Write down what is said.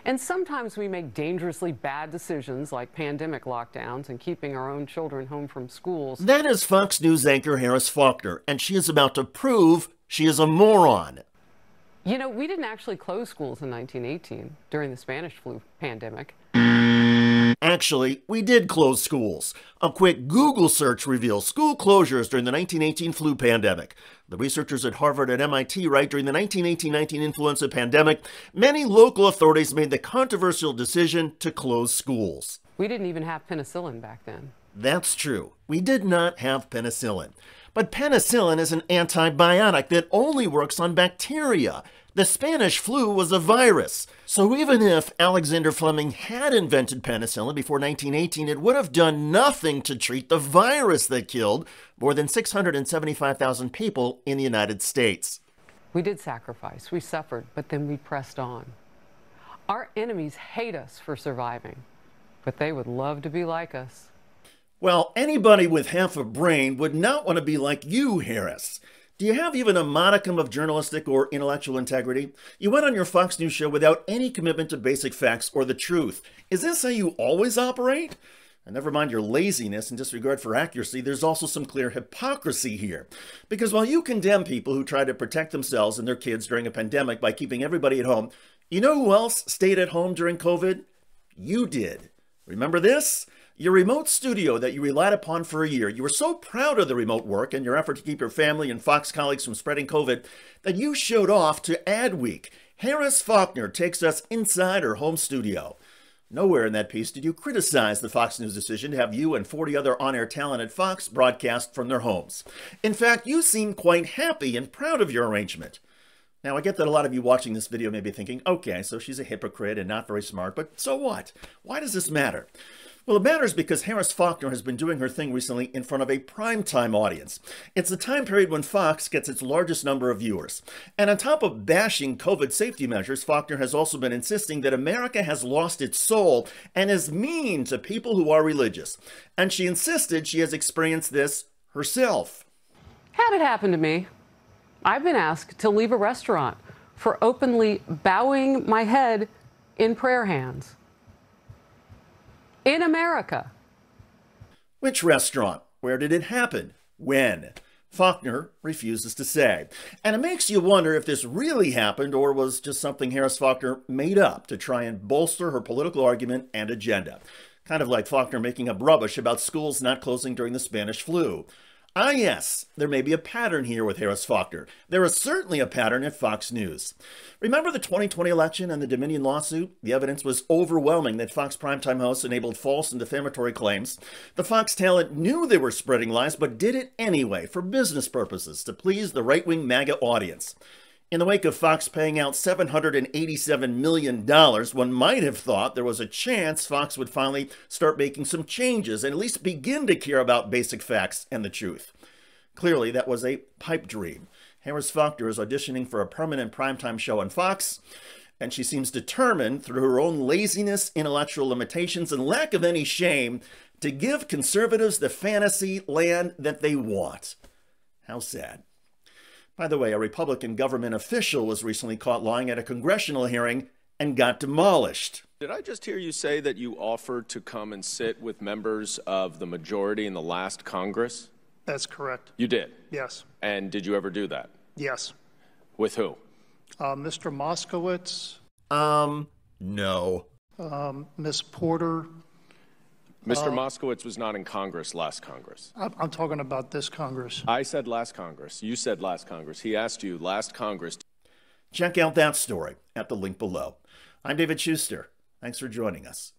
And sometimes we make dangerously bad decisions like pandemic lockdowns and keeping our own children home from schools. That is Fox News anchor Harris Faulkner, and she is about to prove she is a moron. You know, we didn't actually close schools in 1918 during the Spanish flu pandemic. Actually, we did close schools. A quick Google search reveals school closures during the 1918 flu pandemic. The researchers at Harvard and MIT write during the 1918-19 influenza pandemic, many local authorities made the controversial decision to close schools. We didn't even have penicillin back then. That's true. We did not have penicillin. But penicillin is an antibiotic that only works on bacteria. The Spanish flu was a virus. So even if Alexander Fleming had invented penicillin before 1918, it would have done nothing to treat the virus that killed more than 675,000 people in the United States. We did sacrifice, we suffered, but then we pressed on. Our enemies hate us for surviving, but they would love to be like us. Well, anybody with half a brain would not want to be like you, Harris. Do you have even a modicum of journalistic or intellectual integrity? You went on your Fox News show without any commitment to basic facts or the truth. Is this how you always operate? And never mind your laziness and disregard for accuracy, there's also some clear hypocrisy here. Because while you condemn people who try to protect themselves and their kids during a pandemic by keeping everybody at home, you know who else stayed at home during COVID? You did. Remember this? Your remote studio that you relied upon for a year. You were so proud of the remote work and your effort to keep your family and Fox colleagues from spreading COVID that you showed off to Adweek. Harris Faulkner takes us inside her home studio. Nowhere in that piece did you criticize the Fox News decision to have you and 40 other on-air talent at Fox broadcast from their homes. In fact, you seem quite happy and proud of your arrangement. Now, I get that a lot of you watching this video may be thinking, okay, so she's a hypocrite and not very smart, but so what? Why does this matter? Well, it matters because Harris Faulkner has been doing her thing recently in front of a primetime audience. It's the time period when Fox gets its largest number of viewers. And on top of bashing COVID safety measures, Faulkner has also been insisting that America has lost its soul and is mean to people who are religious. And she insisted she has experienced this herself. Had it happened to me, I've been asked to leave a restaurant for openly bowing my head in prayer hands. In America. Which restaurant? Where did it happen? When? Faulkner refuses to say. And it makes you wonder if this really happened or was just something Harris Faulkner made up to try and bolster her political argument and agenda. Kind of like Faulkner making up rubbish about schools not closing during the Spanish flu. Ah, yes, there may be a pattern here with Harris Faulkner. There is certainly a pattern at Fox News. Remember the 2020 election and the Dominion lawsuit? The evidence was overwhelming that Fox primetime hosts enabled false and defamatory claims. The Fox talent knew they were spreading lies, but did it anyway for business purposes to please the right-wing MAGA audience. In the wake of Fox paying out $787 million, one might have thought there was a chance Fox would finally start making some changes and at least begin to care about basic facts and the truth. Clearly, that was a pipe dream. Harris Faulkner is auditioning for a permanent primetime show on Fox, and she seems determined, through her own laziness, intellectual limitations, and lack of any shame, to give conservatives the fantasy land that they want. How sad. By the way, a Republican government official was recently caught lying at a congressional hearing and got demolished. Did I just hear you say that you offered to come and sit with members of the majority in the last Congress? That's correct. You did? Yes. And did you ever do that? Yes. With who? Mr. Moskowitz. No. Ms. Porter. Mr. Moskowitz was not in Congress last Congress. I'm talking about this Congress. I said last Congress. You said last Congress. He asked you last Congress. Check out that story at the link below. I'm David Shuster. Thanks for joining us.